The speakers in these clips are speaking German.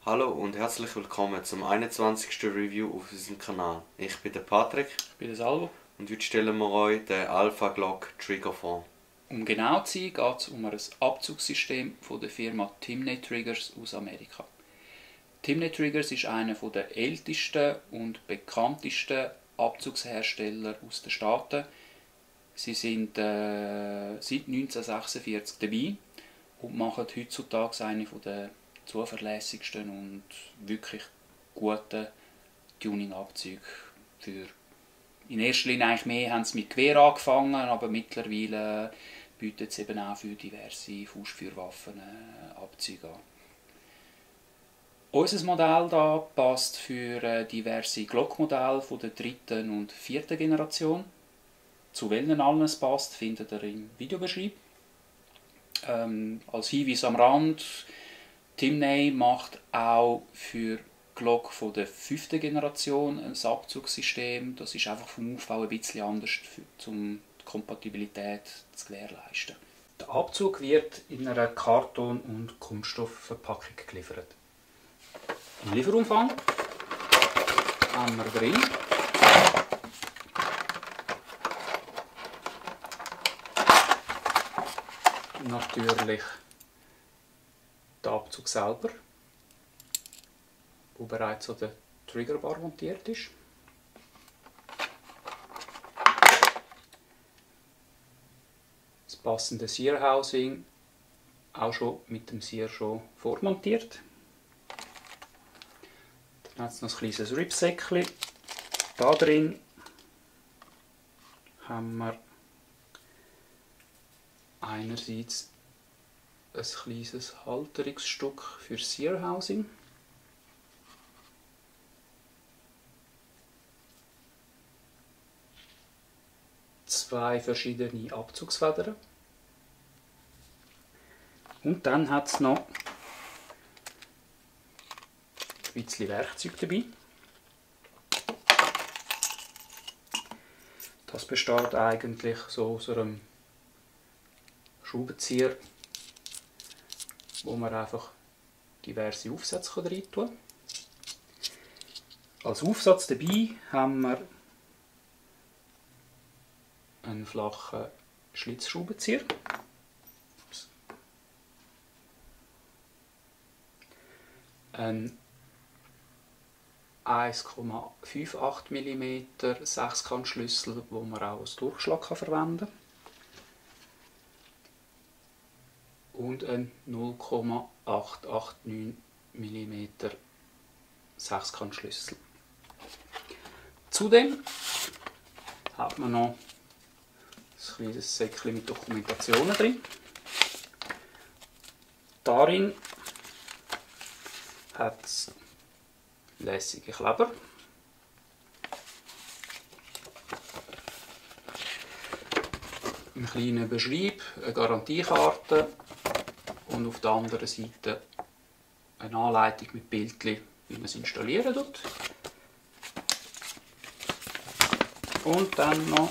Hallo und herzlich willkommen zum 21. Review auf unserem Kanal. Ich bin der Patrick. Ich bin der Salvo. Und heute stellen wir euch den Alpha Glock Trigger vor. Um genau zu sein, geht es um ein Abzugssystem von der Firma Timney Triggers aus Amerika. Timney Triggers ist einer der ältesten und bekanntesten Abzugshersteller aus den Staaten. Sie sind seit 1946 dabei und machen heutzutage eine der zuverlässigsten und wirklich guten Tuning-Abzüge. In erster Linie eigentlich mehr haben sie mit Gewehr angefangen, aber mittlerweile bieten sie eben auch für diverse Faustfeuerwaffen Abzüge an. Unser Modell hier passt für diverse Glock-Modelle der 3. und 4. Generation. Zu welchen allen es passt, findet ihr im Videobeschreib. Als Hinweis am Rand: Timney macht auch für Glock der 5. Generation ein Abzugssystem. Das ist einfach vom Aufbau ein bisschen anders, um die Kompatibilität zu gewährleisten. Der Abzug wird in einer Karton- und Kunststoffverpackung geliefert. Im Lieferumfang haben wir drin natürlich den Abzug selber, der bereits an der Triggerbar montiert ist. Das passende Sear Housing, auch schon mit dem Sear schon vormontiert. Dann hat es noch ein kleines Ripsäckchen. Da drin haben wir einerseits ein kleines Halterungsstück für Sear Housing. Zwei verschiedene Abzugsfedern. Und dann hat es noch ein bisschen Werkzeug dabei. Das besteht eigentlich so aus einem Schraubenzieher, wo man einfach diverse Aufsätze rein tun kann. Als Aufsatz dabei haben wir einen flachen Schlitzschraubenzieher. Ein 1,58 mm Sechskantschlüssel, wo man auch als Durchschlag verwenden kann. Und ein 0,889 mm Sechskantschlüssel. Zudem hat man noch ein kleines Säckchen mit Dokumentationen drin. Darin hat es lässige Kleber. Einen kleinen Beschreib, eine Garantiekarte und auf der anderen Seite eine Anleitung mit Bildchen, wie man es installieren tut. Und dann noch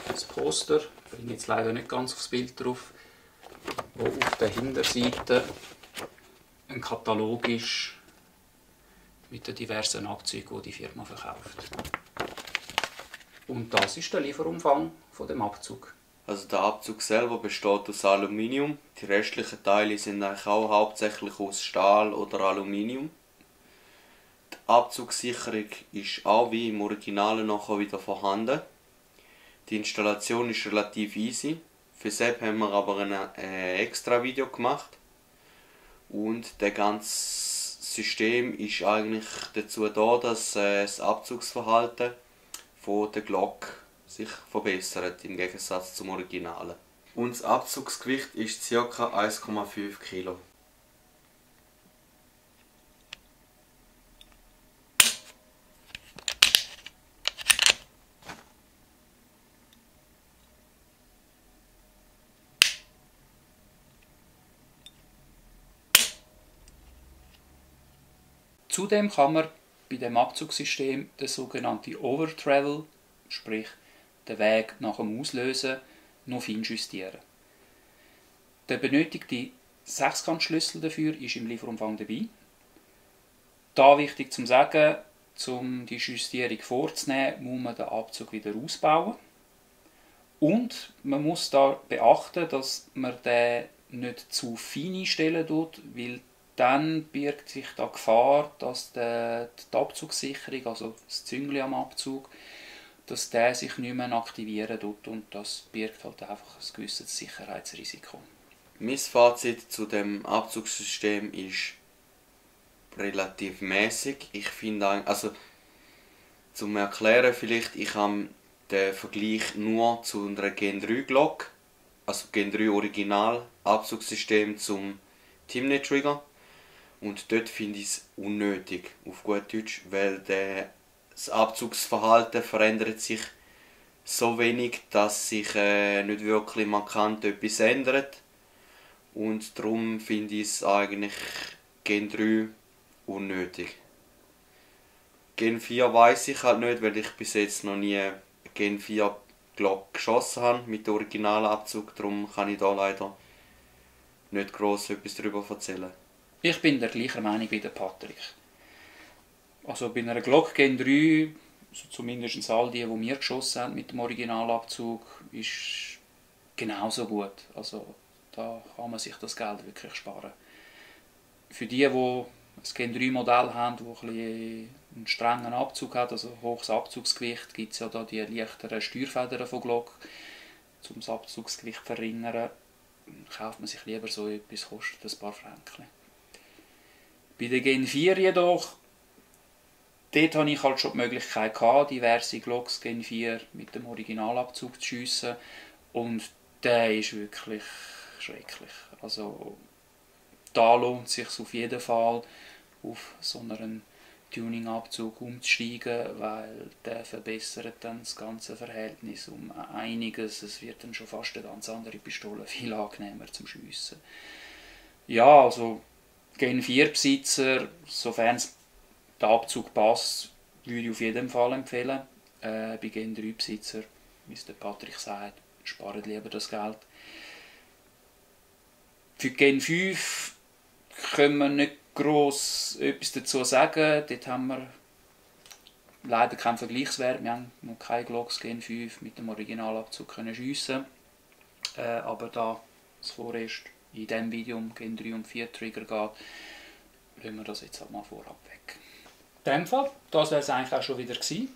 das Poster, ich bringe jetzt leider nicht ganz aufs Bild drauf, wo auf der Hinterseite ein Katalog ist mit den diversen Abzügen, die die Firma verkauft. Und das ist der Lieferumfang von dem Abzug. Also der Abzug selber besteht aus Aluminium. Die restlichen Teile sind eigentlich auch hauptsächlich aus Stahl oder Aluminium. Die Abzugssicherung ist auch wie im Original nachher wieder vorhanden. Die Installation ist relativ easy. Für das haben wir aber ein extra Video gemacht. Und das ganze System ist eigentlich dazu da, dass das Abzugsverhalten von der Glock sich verbessert im Gegensatz zum Originalen. Und das Abzugsgewicht ist ca. 1,5 kg. Zudem kann man bei dem Abzugssystem den sogenannten Overtravel, sprich den Weg nach dem Auslösen noch fein justieren. Der benötigte Sechskantschlüssel dafür ist im Lieferumfang dabei. Da wichtig zu sagen, um die Justierung vorzunehmen, muss man den Abzug wieder ausbauen. Und man muss da beachten, dass man den nicht zu fein einstellen tut, weil dann birgt sich da Gefahr, dass die Abzugssicherung, also das Züngli am Abzug, dass der sich nicht mehr aktivieren tut und das birgt halt einfach ein gewisses Sicherheitsrisiko. Mein Fazit zu dem Abzugssystem ist relativ mäßig. Ich finde, also zum Erklären vielleicht, ich habe den Vergleich nur zu einer Gen 3 Glock, also Gen 3 Original Abzugssystem zum Timney Trigger. Und dort finde ich es unnötig, auf gut Deutsch, weil das Abzugsverhalten verändert sich so wenig, dass sich nicht wirklich markant etwas ändert. Und darum finde ich es eigentlich Gen 3 unnötig. Gen 4 weiss ich halt nicht, weil ich bis jetzt noch nie Gen 4 Glock geschossen habe mit dem Originalabzug. Darum kann ich da leider nicht gross etwas darüber erzählen. Ich bin der gleichen Meinung wie der Patrick. Also bei einer Glock Gen 3, also zumindest all die wir geschossen haben mit dem Originalabzug, ist genauso gut. Also da kann man sich das Geld wirklich sparen. Für die ein Gen 3 Modell haben, das einen strengen Abzug hat, also hohes Abzugsgewicht, gibt es ja da die leichteren Steuerfedern von Glock, um das Abzugsgewicht zu verringern. Kauft man sich lieber so etwas, kostet ein paar Franken. Bei der Gen 4 jedoch, dort hatte ich halt schon die Möglichkeit, diverse Glocks Gen 4 mit dem Originalabzug zu schiessen. Und der ist wirklich schrecklich. Also da lohnt es sich auf jeden Fall, auf so einen Tuning-Abzug umzusteigen, weil der verbessert dann das ganze Verhältnis um einiges. Es wird dann schon fast eine ganz andere Pistole, viel angenehmer zum Schiessen. Ja, also Gen 4 Besitzer, sofern der Abzug passt, würde ich auf jeden Fall empfehlen. Bei Gen 3 Besitzer, wie es der Patrick sagt, sparen lieber das Geld. Für Gen 5 können wir nicht gross etwas dazu sagen. Dort haben wir leider keinen Vergleichswert. Wir haben noch keine Glocks Gen 5 mit dem Originalabzug schiessen. Aber da es vorerst in diesem Video um Gen 3 und 4 Trigger geht, lassen wir das jetzt halt mal vorab weg. In dem Fall, das wäre es eigentlich auch schon wieder gewesen.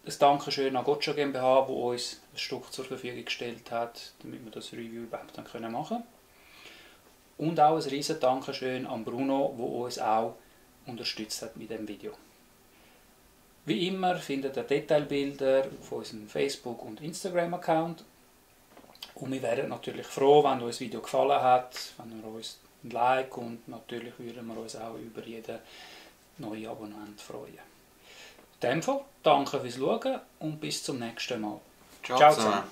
Ein Dankeschön an Gotcha GmbH, die uns ein Stück zur Verfügung gestellt hat, damit wir das Review überhaupt machen können. Und auch ein riesen Dankeschön an Bruno, der uns auch unterstützt hat mit dem Video. Wie immer findet ihr Detailbilder auf unserem Facebook- und Instagram-Account. Und wir wären natürlich froh, wenn euch das Video gefallen hat, wenn ihr uns ein Like und natürlich würden wir uns auch über jeden neuen Abonnenten freuen. In dem Fall, danke fürs Schauen und bis zum nächsten Mal. Ciao zusammen.